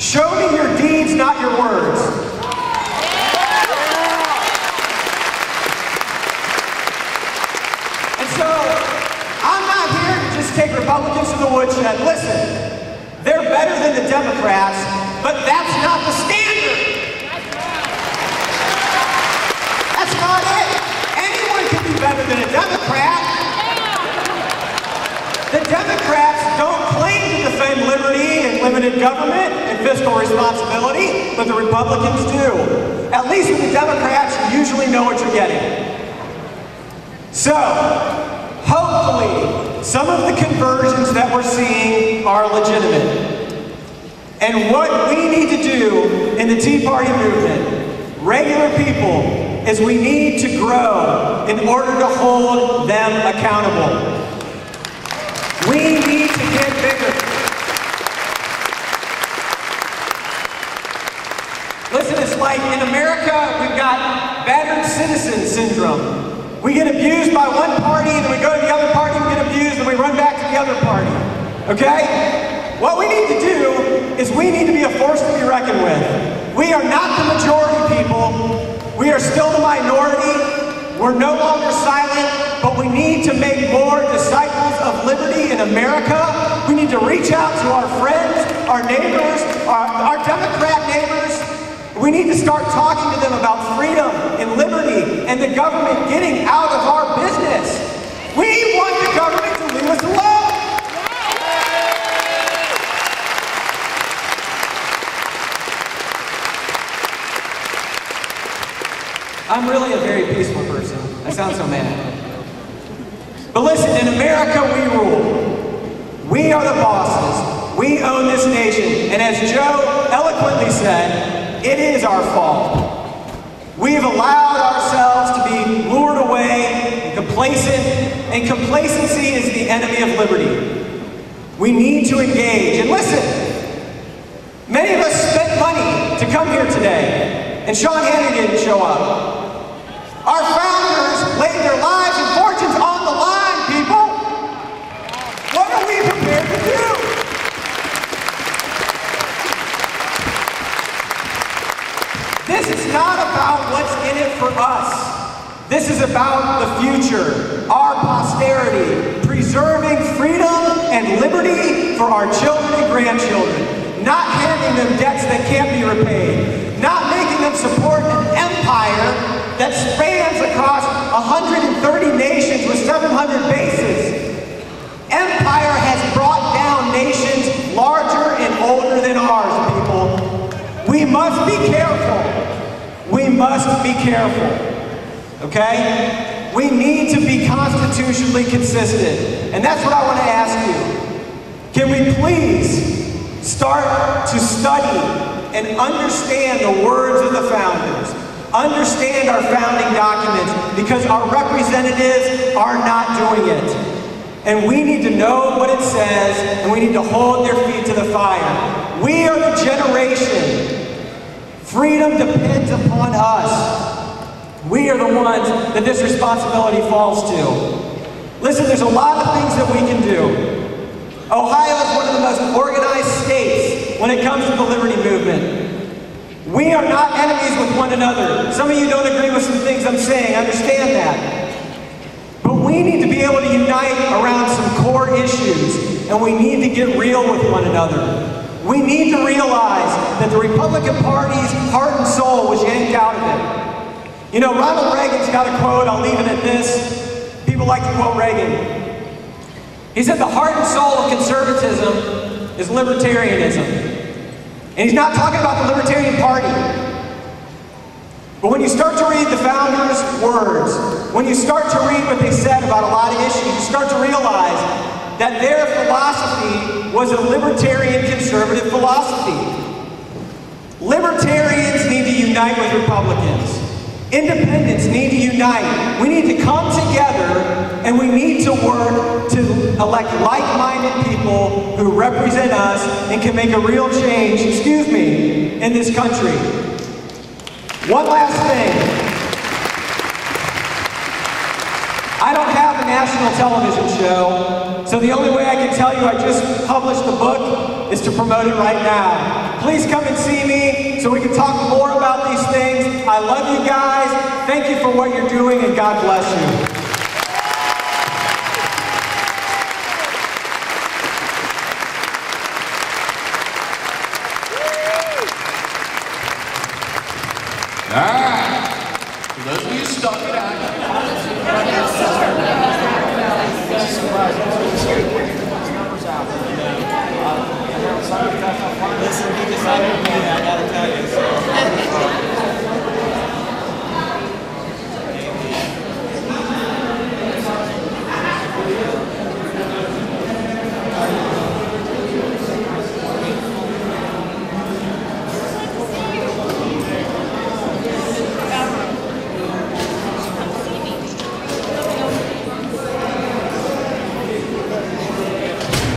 Show me your deeds, not your words. And so, I'm not here to just take Republicans to the woodshed. Listen, they're better than the Democrats, but that's not the standard. That's not it. Anyone can be better than a Democrat. The Democrats don't claim to defend liberty and limited government and fiscal responsibility, but the Republicans do. At least with the Democrats, you usually know what you're getting. So, hopefully, some of the conversions that we're seeing are legitimate. And what we need to do in the Tea Party movement, regular people, is we need to grow in order to hold them accountable. We need to get bigger. Listen, it's like in America, we've got battered citizen syndrome. We get abused by one party, and then we go to the other party, we get abused, and we run back to the other party. Okay? What we need to do is we need to be a force to be reckoned with. We are not the majority, people. We are still the minority. We're no longer silent, but we need to make more disciples of liberty in America. We need to reach out to our friends, our neighbors, our Democrat neighbors. We need to start talking to them about freedom and liberty and the government getting out of our business. We want the government to leave us alone. I'm really a very peaceful person. I sound so mad. But listen, in America we rule. We are the bosses. We own this nation. And as Joe eloquently said, it is our fault. We've allowed ourselves to be lured away and complacent, and complacency is the enemy of liberty. We need to engage. And listen, many of us spent money to come here today, and Sean Hannity didn't show up. Our founders laid their lives and fortunes on the line, people. What are we prepared to do? This is not about what's in it for us. This is about the future, our posterity, preserving freedom and liberty for our children and grandchildren, not handing them debts that can't be repaid, not making them support an empire that spans across 130 nations with 700 bases. Empire has brought down nations larger and older than ours, people. We must be careful. We must be careful. Okay? We need to be constitutionally consistent. And that's what I want to ask you. Can we please start to study and understand the words of the founders? Understand our founding documents, because our representatives are not doing it. And we need to know what it says, and we need to hold their feet to the fire. We are the generation. Freedom depends upon us. We are the ones that this responsibility falls to. Listen, there's a lot of things that we can do. Ohio is one of the most organized states when it comes to the liberty movement. We are not enemies with one another. Some of you don't agree with some things I'm saying. I understand that. But we need to be able to unite around some core issues, and we need to get real with one another. We need to realize that the Republican Party's heart and soul was yanked out of it. You know, Ronald Reagan's got a quote, I'll leave it at this. People like to quote Reagan. He said the heart and soul of conservatism is libertarianism. And he's not talking about the Libertarian Party. But when you start to read the founders' words, when you start to read what they said about a lot of issues, you start to realize that their philosophy was a libertarian conservative philosophy. Libertarians need to unite with Republicans. Independents need to unite. We need to come together, and we need to work to elect like-minded people who represent us and can make a real change, in this country. One last thing. I don't have a national television show, so the only way I can tell you I just published the book is to promote it right now. Please please come and see me so we can talk more about these things. I love you guys. Thank you for what you're doing, and God bless you. All right. For those of you stuck it out.